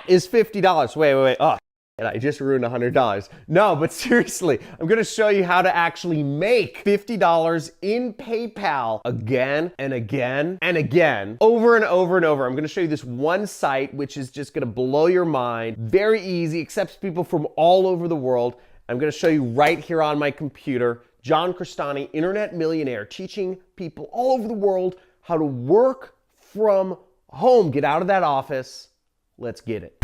is $50. Wait. Oh, and I just ruined $100. No, but seriously, I'm gonna show you how to actually make $50 in PayPal again and again and again, over and over and over. I'm gonna show you this one site, which is just gonna blow your mind. Very easy, accepts people from all over the world. I'm gonna show you right here on my computer. John Crestani, internet millionaire, teaching people all over the world how to work from home. Get out of that office. Let's get it.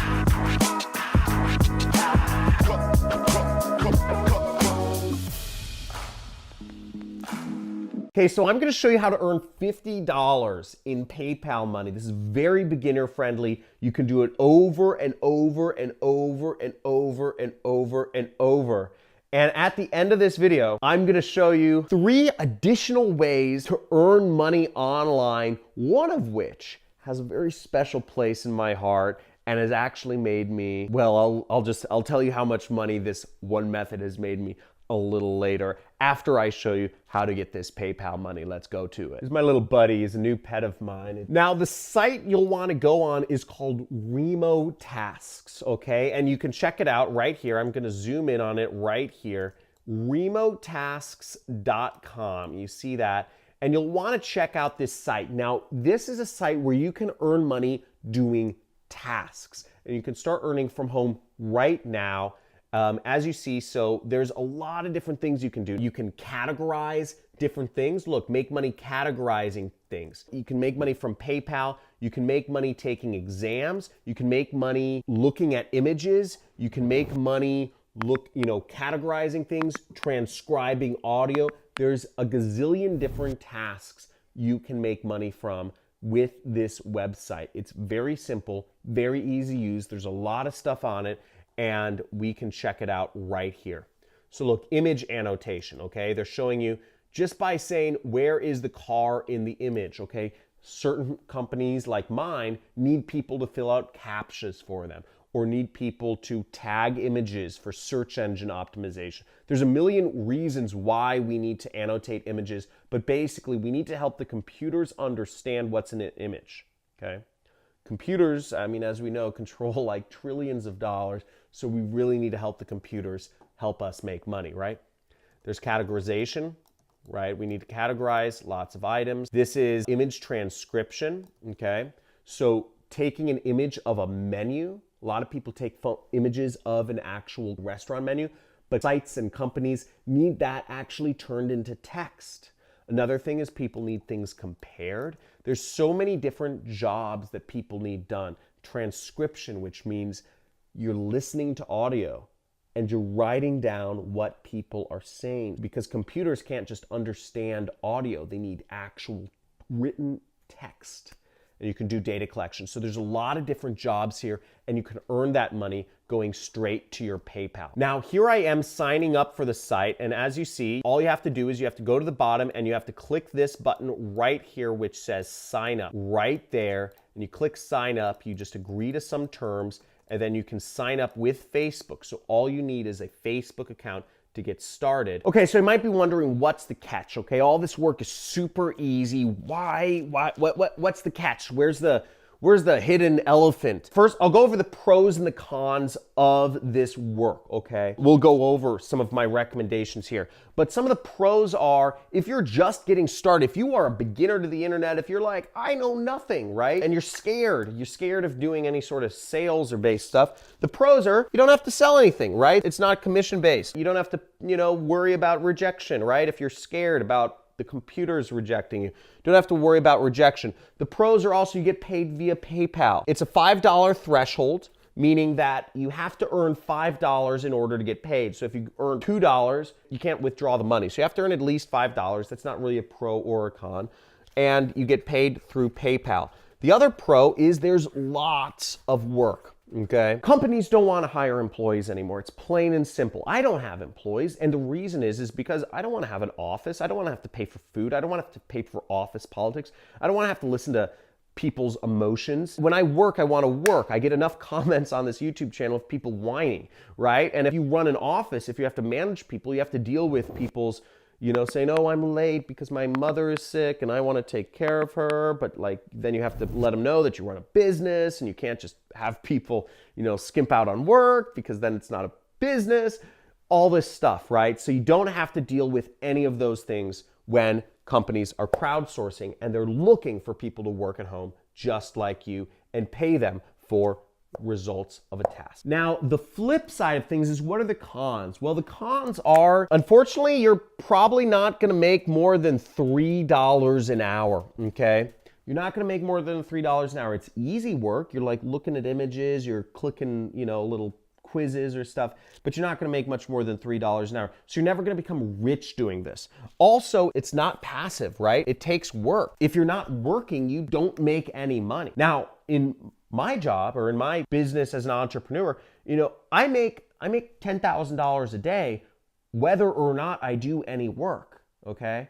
Okay, so I'm gonna show you how to earn $50 in PayPal money. This is very beginner friendly. You can do it over and over and over and over and over and over. And at the end of this video, I'm gonna show you 3 additional ways to earn money online, one of which has a very special place in my heart and has actually made me, well, I'll tell you how much money this one method has made me a little later after I show you how to get this PayPal money. Let's go to it. This is my little buddy. He's a new pet of mine. Now, the site you'll want to go on is called Remo Tasks, okay? And you can check it out right here. I'm going to zoom in on it right here. remotasks.com. You see that? And you'll want to check out this site. Now, this is a site where you can earn money doing tasks. And you can start earning from home right now. As you see, so there's a lot of different things you can do. You can categorize different things. Look, make money categorizing things. You can make money from PayPal. You can make money taking exams. You can make money looking at images. You can make money categorizing things, transcribing audio. There's a gazillion different tasks you can make money from with this website. It's very simple, very easy to use. There's a lot of stuff on it, and we can check it out right here. So look, image annotation, okay? They're showing you just by saying, where is the car in the image, okay? Certain companies like mine need people to fill out CAPTCHAs for them, or need people to tag images for search engine optimization. There's a million reasons why we need to annotate images, but basically we need to help the computers understand what's in an image, okay? Computers, I mean, as we know, control like trillions of dollars, so we really need to help the computers help us make money, right? There's categorization, right? We need to categorize lots of items. This is image transcription, okay? So taking an image of a menu, a lot of people take images of an actual restaurant menu, but sites and companies need that actually turned into text. Another thing is people need things compared. There's so many different jobs that people need done. Transcription, which means you're listening to audio and you're writing down what people are saying, because computers can't just understand audio. They need actual written text. And you can do data collection. So there's a lot of different jobs here, and you can earn that money going straight to your PayPal. Now, here I am signing up for the site, and as you see, all you have to do is you have to go to the bottom and you have to click this button right here which says sign up right there, and you click sign up. You just agree to some terms, and then you can sign up with Facebook. So all you need is a Facebook account to get started. Okay, so you might be wondering, what's the catch? Okay, all this work is super easy. What's the catch? Where's the hidden elephant? First, I'll go over the pros and the cons of this work, okay? We'll go over some of my recommendations here. But some of the pros are, if you're just getting started, if you are a beginner to the internet, if you're like, I know nothing, right? And you're scared of doing any sort of sales or based stuff, the pros are, you don't have to sell anything, right? It's not commission based. You don't have to, worry about rejection, right? If you're scared about the computer's rejecting you, don't have to worry about rejection. The pros are also you get paid via PayPal. It's a $5 threshold, meaning that you have to earn $5 in order to get paid. So if you earn $2, you can't withdraw the money. So you have to earn at least $5. That's not really a pro or a con. And you get paid through PayPal. The other pro is there's lots of work. Okay. Companies don't want to hire employees anymore. It's plain and simple. I don't have employees, and the reason is because I don't want to have an office. I don't want to have to pay for food. I don't want to have to pay for office politics. I don't want to have to listen to people's emotions. When I work, I want to work. I get enough comments on this YouTube channel of people whining, right? And if you run an office, if you have to manage people, you have to deal with people's saying, oh, I'm late because my mother is sick and I want to take care of her. But like, then you have to let them know that you run a business and you can't just have people, skimp out on work because then it's not a business, all this stuff, right? So you don't have to deal with any of those things when companies are crowdsourcing and they're looking for people to work at home just like you and pay them for results of a task. Now, the flip side of things is, what are the cons? Well, the cons are, unfortunately, you're probably not going to make more than $3 an hour, okay? You're not going to make more than $3 an hour. It's easy work. You're like looking at images, you're clicking, little quizzes or stuff, but you're not going to make much more than $3 an hour. So you're never going to become rich doing this. Also, it's not passive, right? It takes work. If you're not working, you don't make any money. Now, in my job or in my business as an entrepreneur, I make $10,000 a day, whether or not I do any work, okay?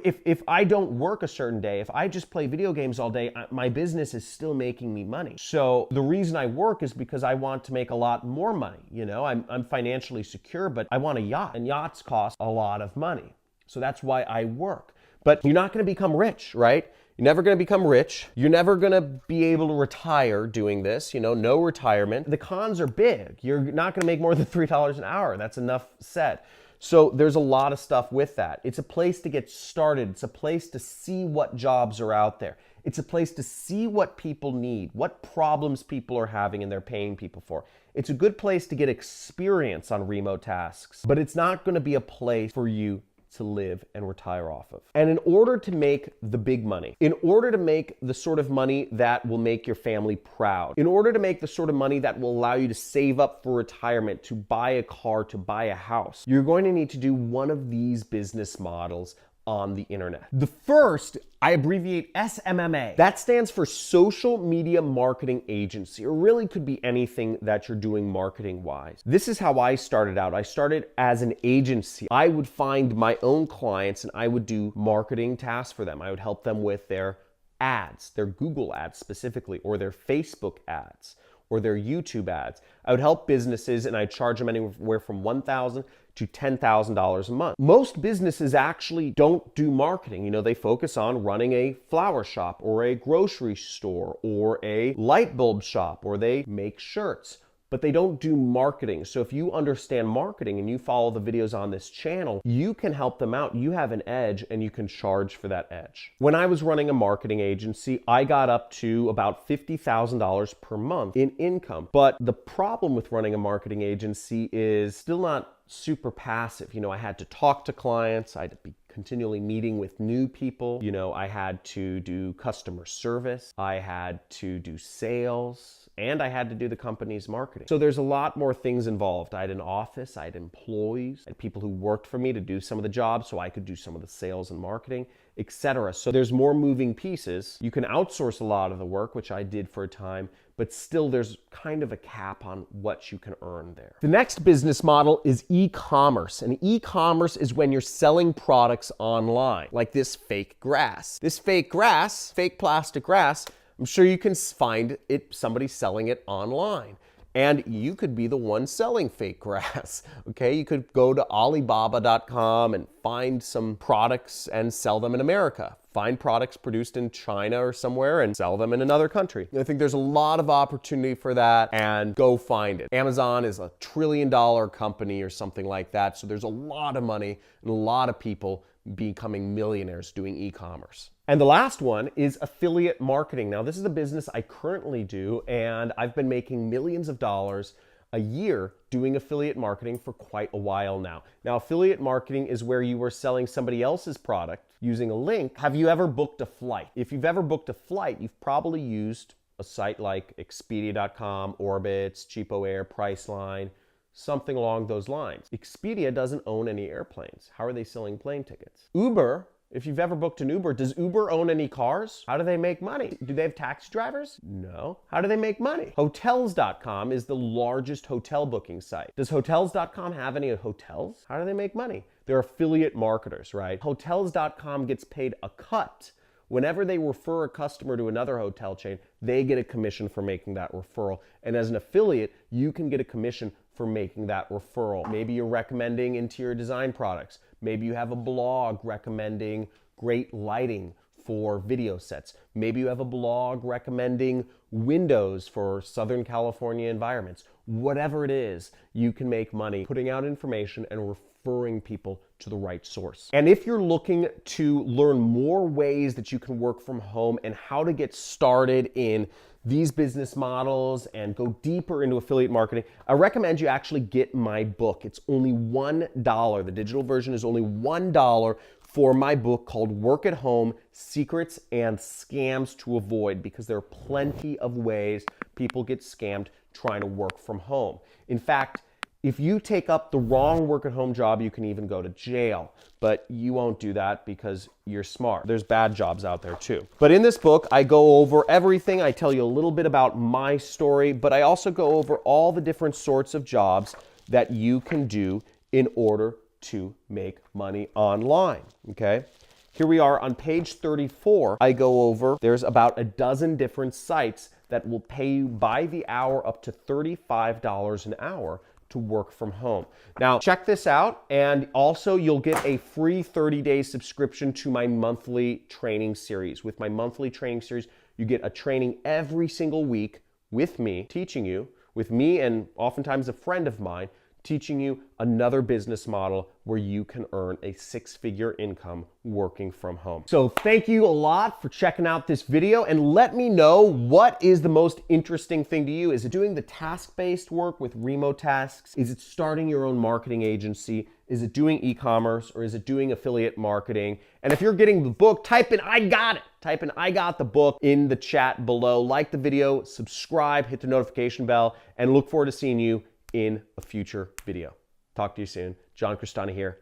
If I don't work a certain day, if I just play video games all day, my business is still making me money. So the reason I work is because I want to make a lot more money. I'm financially secure, but I want a yacht, and yachts cost a lot of money. So that's why I work. But you're not going to become rich, right? You're never going to become rich. You're never going to be able to retire doing this, no retirement. The cons are big. You're not going to make more than $3 an hour. That's enough said. So there's a lot of stuff with that. It's a place to get started. It's a place to see what jobs are out there. It's a place to see what people need, what problems people are having and they're paying people for. It's a good place to get experience on remote tasks, but it's not going to be a place for you to live and retire off of. And in order to make the big money, in order to make the sort of money that will make your family proud, in order to make the sort of money that will allow you to save up for retirement, to buy a car, to buy a house, you're going to need to do one of these business models on the internet. The first, I abbreviate SMMA. That stands for Social Media Marketing Agency, or really could be anything that you're doing marketing-wise. This is how I started out. I started as an agency. I would find my own clients and I would do marketing tasks for them. I would help them with their ads, their Google ads specifically, or their Facebook ads, or their YouTube ads. I would help businesses and I'd charge them anywhere from $1,000 to $10,000 a month. Most businesses actually don't do marketing. They focus on running a flower shop or a grocery store or a light bulb shop, or they make shirts, but they don't do marketing. So if you understand marketing and you follow the videos on this channel, you can help them out. You have an edge and you can charge for that edge. When I was running a marketing agency, I got up to about $50,000 per month in income. But the problem with running a marketing agency is still not super passive. I had to talk to clients. I had to be continually meeting with new people. I had to do customer service. I had to do sales, and I had to do the company's marketing. So there's a lot more things involved. I had an office, I had employees, I had people who worked for me to do some of the jobs so I could do some of the sales and marketing, etc. So there's more moving pieces. You can outsource a lot of the work, which I did for a time, but still there's kind of a cap on what you can earn there. The next business model is e-commerce. And e-commerce is when you're selling products online, like this fake grass. This fake grass, fake plastic grass, I'm sure you can find it, somebody selling it online. And you could be the one selling fake grass, okay? You could go to Alibaba.com and find some products and sell them in America. Find products produced in China or somewhere and sell them in another country. I think there's a lot of opportunity for that, and go find it. Amazon is a $1 trillion company or something like that, so there's a lot of money and a lot of people becoming millionaires doing e-commerce. And the last one is affiliate marketing. Now, this is a business I currently do, and I've been making millions of dollars a year doing affiliate marketing for quite a while now. Now, affiliate marketing is where you are selling somebody else's product using a link. Have you ever booked a flight? If you've ever booked a flight, you've probably used a site like Expedia.com, Orbitz, Cheapo Air, Priceline, something along those lines. Expedia doesn't own any airplanes. How are they selling plane tickets? Uber, if you've ever booked an Uber, does Uber own any cars? How do they make money? Do they have taxi drivers? No. How do they make money? Hotels.com is the largest hotel booking site. Does Hotels.com have any hotels? How do they make money? They're affiliate marketers, right? Hotels.com gets paid a cut Whenever they refer a customer to another hotel chain, they get a commission for making that referral. And as an affiliate, you can get a commission for making that referral. Maybe you're recommending interior design products. Maybe you have a blog recommending great lighting for video sets. Maybe you have a blog recommending windows for Southern California environments. Whatever it is, you can make money putting out information and referring people to the right source. And if you're looking to learn more ways that you can work from home and how to get started in these business models and go deeper into affiliate marketing, I recommend you actually get my book. It's only $1. The digital version is only $1 for my book called Work at Home: Secrets and Scams to Avoid, because there are plenty of ways people get scammed trying to work from home. In fact, if you take up the wrong work at home job, you can even go to jail. But you won't do that because you're smart. There's bad jobs out there too. But in this book, I go over everything. I tell you a little bit about my story, but I also go over all the different sorts of jobs that you can do in order to make money online, okay? Here we are on page 34. I go over, there's about a dozen different sites that will pay you by the hour up to $35 an hour to work from home. Now, check this out, and also you'll get a free 30-day subscription to my monthly training series. With my monthly training series, you get a training every single week with me, teaching you, with me and oftentimes a friend of mine, teaching you another business model where you can earn a six-figure income working from home. So thank you a lot for checking out this video, and let me know what is the most interesting thing to you. Is it doing the task-based work with remote tasks? Is it starting your own marketing agency? Is it doing e-commerce, or is it doing affiliate marketing? And if you're getting the book, type in "I got it." Type in "I got the book" in the chat below. Like the video, subscribe, hit the notification bell, and look forward to seeing you in a future video. Talk to you soon. John Crestani here.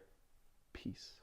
Peace.